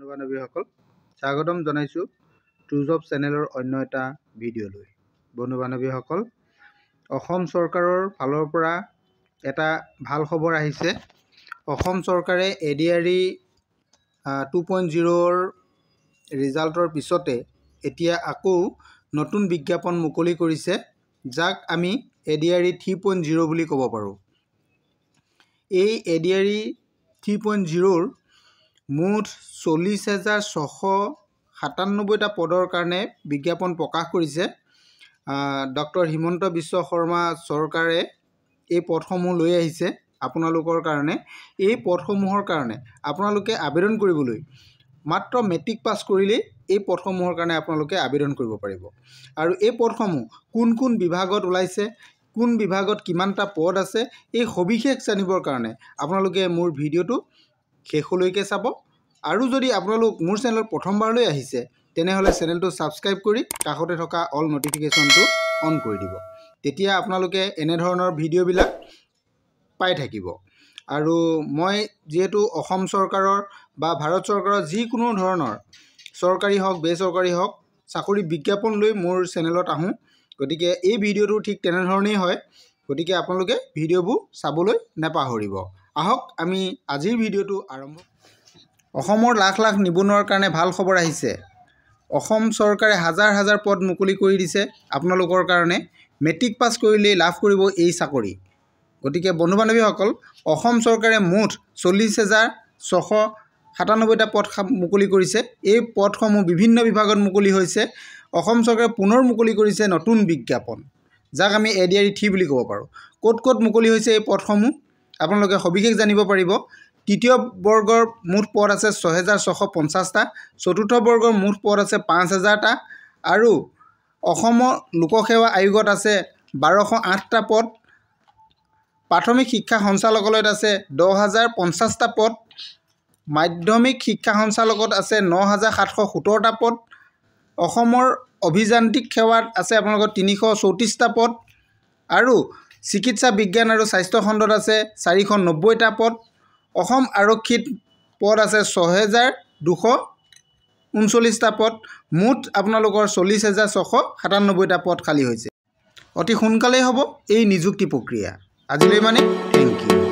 বন্ধু-বান্ধৱীসকল স্বাগতম জনাইছোঁ true job চেনেলৰ অন্য এটা ভিডিঅ'লৈ। বন্ধু-বান্ধৱীসকল, অসম চৰকাৰৰ ফালৰ পৰা এটা ভাল খবৰ আহিছে। অসম চৰকাৰে ADRE 2.0ৰ ৰিজাল্টৰ পিছতে এতিয়া আকৌ নতুন বিজ্ঞাপন মুকলি কৰিছে, যাক আমি ADRE 3.0 বুলি ক'ব পাৰোঁ। এই ADRE 3.0ৰ মুঠ 40,697টা পদৰ কাৰণে বিজ্ঞাপন প্ৰকাশ কৰিছে। ডক্টৰ হিমন্ত বিশ্ব শৰ্মা চৰকাৰে এই পদসমূহ লৈ আহিছে আপোনালোকৰ কাৰণে। এই পদসমূহৰ কাৰণে আপোনালোকে আবেদন কৰিবলৈ মাত্ৰ মেট্ৰিক পাছ কৰিলেই এই পদসমূহৰ কাৰণে আপোনালোকে আবেদন কৰিব পাৰিব। আৰু এই পদসমূহ কোন কোন বিভাগত ওলাইছে, কোন বিভাগত কিমানটা পদ আছে, এই সবিশেষ জানিবৰ কাৰণে আপোনালোকে মোৰ ভিডিঅ'টো শেষলৈকে চাব। আৰু যদি আপোনালোক মোৰ চেনেলত প্ৰথমবাৰলৈ আহিছে তেনেহ'লে চেনেলটো ছাবস্ক্ৰাইব কৰি কাষতে থকা অল নটিফিকেশ্যনটো অন কৰি দিব। তেতিয়া আপোনালোকে এনেধৰণৰ ভিডিঅ'বিলাক পাই থাকিব। আৰু মই যিহেতু অসম চৰকাৰৰ বা ভাৰত চৰকাৰৰ যিকোনো ধৰণৰ চৰকাৰী হওক বেচৰকাৰী হওক চাকৰি বিজ্ঞাপন লৈ মোৰ চেনেলত আহোঁ, গতিকে এই ভিডিঅ'টো ঠিক তেনেধৰণেই হয়। গতিকে আপোনালোকে ভিডিঅ'বোৰ চাবলৈ নাপাহৰিব। আহক আমি আজিৰ ভিডিঅ'টো আৰম্ভ। অসমৰ লাখ লাখ নিবনুৱাৰ কাৰণে ভাল খবৰ আহিছে। অসম চৰকাৰে হাজাৰ হাজাৰ পদ মুকলি কৰি দিছে আপোনালোকৰ কাৰণে। মেট্ৰিক পাছ কৰিলেই লাভ কৰিব এই চাকৰি। গতিকে বন্ধু-বান্ধৱীসকল, অসম চৰকাৰে মুঠ 40,697টা পদ মুকলি কৰিছে। এই পদসমূহ বিভিন্ন বিভাগত মুকলি হৈছে। অসম চৰকাৰে পুনৰ মুকলি কৰিছে নতুন বিজ্ঞাপন, যাক আমি ADRE 3 বুলি ক'ব পাৰোঁ। ক'ত ক'ত মুকলি হৈছে এই পদসমূহ আপোনালোকে সবিশেষ জানিব পাৰিব। তৃতীয় বৰ্গৰ মুঠ পদ আছে 6,650টা, চতুৰ্থ বৰ্গৰ মুঠ পদ আছে 5,000টা, আৰু অসমৰ লোকসেৱা আয়োগত আছে 1,208টা পদ, প্ৰাথমিক শিক্ষা সঞ্চালকালয়ত আছে 10,050টা পদ, মাধ্যমিক শিক্ষা সঞ্চালকত আছে 9,717টা পদ, অসমৰ অভিযান্ত্ৰিক সেৱাত আছে আপোনালোকৰ 334টা পদ, আৰু চিকিৎসা বিজ্ঞান আৰু স্বাস্থ্য খণ্ডত আছে 490টা পদ, অসম আৰক্ষীত পদ আছে 6,239টা পদ। মুঠ আপোনালোকৰ 40,697টা পদ খালী হৈছে। অতি সোনকালেই হ'ব এই নিযুক্তি প্ৰক্ৰিয়া। আজিলৈ মানে থেংক ইউ।